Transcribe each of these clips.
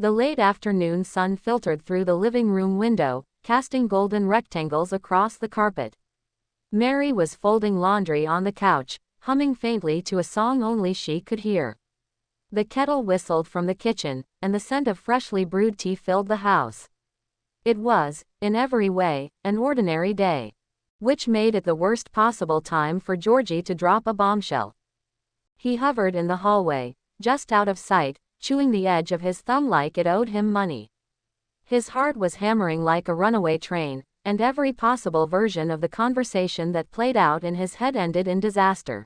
The late afternoon sun filtered through the living room window, casting golden rectangles across the carpet. Mary was folding laundry on the couch, humming faintly to a song only she could hear. The kettle whistled from the kitchen, and the scent of freshly brewed tea filled the house. It was, in every way, an ordinary day, which made it the worst possible time for Georgie to drop a bombshell. He hovered in the hallway, just out of sight, chewing the edge of his thumb like it owed him money. His heart was hammering like a runaway train, and every possible version of the conversation that played out in his head ended in disaster.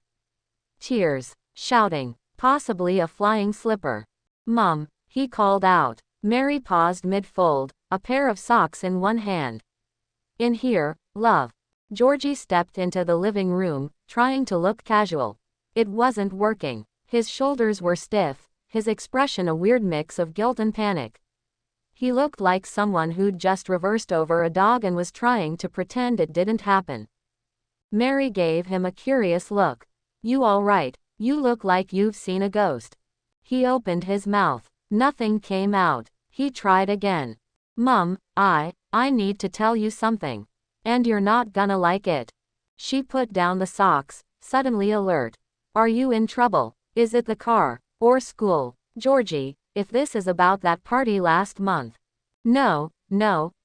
Tears, shouting, possibly a flying slipper. "Mum," he called out. Mary paused mid-fold, a pair of socks in one hand. "In here, love." Georgie stepped into the living room, trying to look casual. It wasn't working. His shoulders were stiff, his expression a weird mix of guilt and panic. He looked like someone who'd just reversed over a dog and was trying to pretend it didn't happen. Mary gave him a curious look. "You all right? You look like you've seen a ghost." He opened his mouth. Nothing came out. He tried again. "Mum, I need to tell you something. And you're not gonna like it." She put down the socks, suddenly alert. "Are you in trouble? Is it the car? Or school? Georgie, if this is about that party last month." No,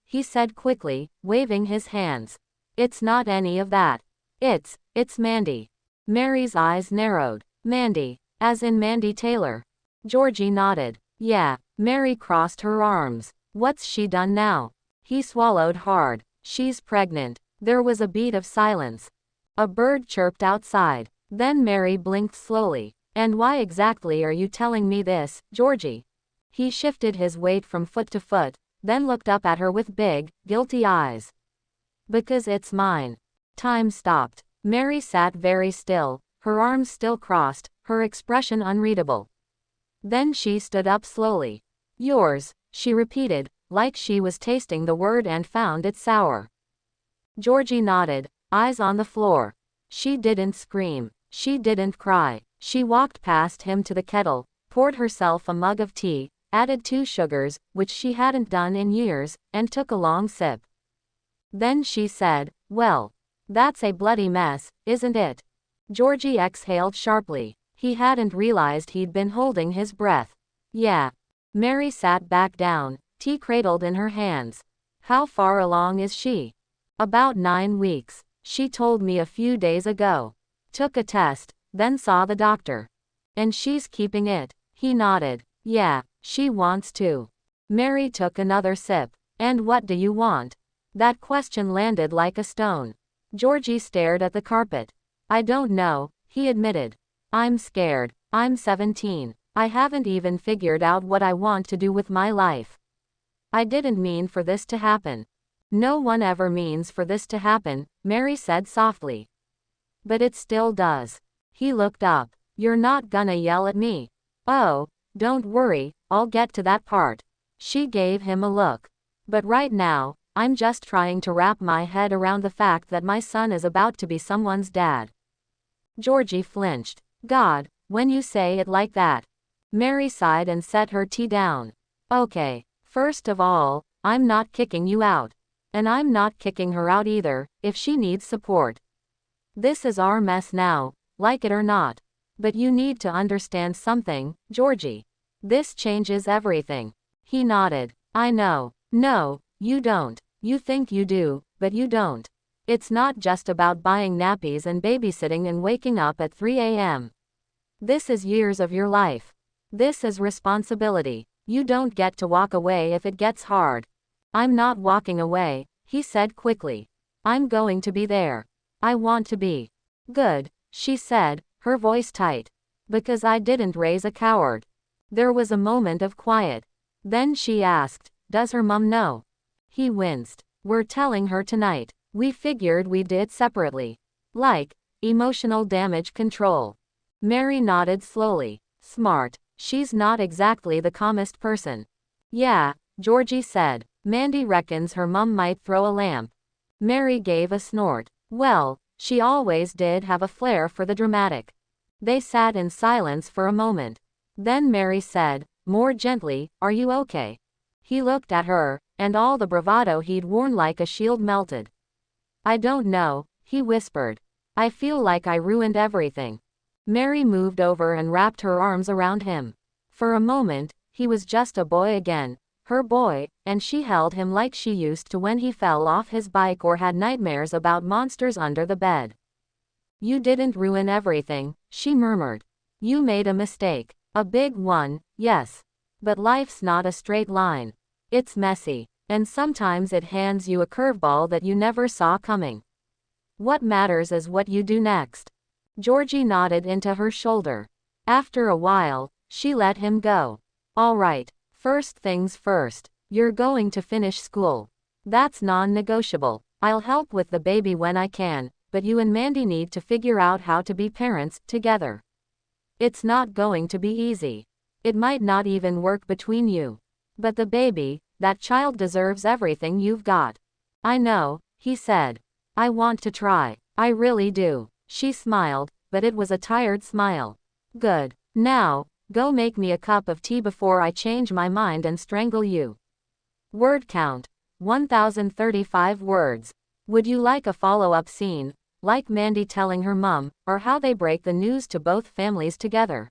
he said quickly, waving his hands. "It's not any of that. It's Mandy." Mary's eyes narrowed. "Mandy, as in Mandy Taylor?" Georgie nodded. "Yeah." Mary crossed her arms. "What's she done now?" He swallowed hard. "She's pregnant." There was a beat of silence. A bird chirped outside. Then Mary blinked slowly. "And why exactly are you telling me this, Georgie?" He shifted his weight from foot to foot, then looked up at her with big, guilty eyes. "Because it's mine." Time stopped. Mary sat very still, her arms still crossed, her expression unreadable. Then she stood up slowly. "Yours," she repeated, like she was tasting the word and found it sour. Georgie nodded, eyes on the floor. She didn't scream. She didn't cry. She walked past him to the kettle, poured herself a mug of tea, added 2 sugars, which she hadn't done in years, and took a long sip. Then she said, "Well, that's a bloody mess, isn't it?" Georgie exhaled sharply. He hadn't realized he'd been holding his breath. "Yeah." Mary sat back down, tea cradled in her hands. "How far along is she?" "About 9 weeks. She told me a few days ago. Took a test, then saw the doctor. And she's keeping it." He nodded. "Yeah, she wants to." Mary took another sip. "And what do you want?" That question landed like a stone. Georgie stared at the carpet. "I don't know," he admitted. "I'm scared. I'm 17. I haven't even figured out what I want to do with my life." "I didn't mean for this to happen." "No one ever means for this to happen," Mary said softly. "But it still does." He looked up. "You're not gonna yell at me?" "Oh, don't worry, I'll get to that part." She gave him a look. "But right now, I'm just trying to wrap my head around the fact that my son is about to be someone's dad." Georgie flinched. "God, when you say it like that." Mary sighed and set her tea down. "Okay, first of all, I'm not kicking you out. And I'm not kicking her out either, if she needs support. This is our mess now, like it or not. But you need to understand something, Georgie. This changes everything." He nodded. "I know." "No, you don't. You think you do, but you don't. It's not just about buying nappies and babysitting and waking up at 3 a.m. This is years of your life. This is responsibility. You don't get to walk away if it gets hard." "I'm not walking away," he said quickly. "I'm going to be there. I want to be." "Good," she said, her voice tight. "Because I didn't raise a coward." There was a moment of quiet. Then she asked, "Does her mum know?" He winced. "We're telling her tonight. We figured we'd do it separately. Like, emotional damage control." Mary nodded slowly. "Smart. She's not exactly the calmest person." "Yeah," Georgie said. "Mandy reckons her mum might throw a lamp." Mary gave a snort. "Well, she always did have a flair for the dramatic." They sat in silence for a moment. Then Mary said, more gently, "Are you okay?" He looked at her, and all the bravado he'd worn like a shield melted. "I don't know," he whispered. "I feel like I ruined everything." Mary moved over and wrapped her arms around him. For a moment, he was just a boy again, her boy, and she held him like she used to when he fell off his bike or had nightmares about monsters under the bed. "You didn't ruin everything," she murmured. "You made a mistake. A big one, yes. But life's not a straight line. It's messy, and sometimes it hands you a curveball that you never saw coming. What matters is what you do next." Georgie nodded into her shoulder. After a while, she let him go. "All right, first things first. You're going to finish school. That's non-negotiable. I'll help with the baby when I can, but you and Mandy need to figure out how to be parents together. It's not going to be easy. It might not even work between you. But the baby, that child deserves everything you've got." "I know," he said. "I want to try. I really do." She smiled, but it was a tired smile. "Good. Now, go make me a cup of tea before I change my mind and strangle you." Word count: 1035 words. Would you like a follow-up scene, like Mandy telling her mom, or how they break the news to both families together?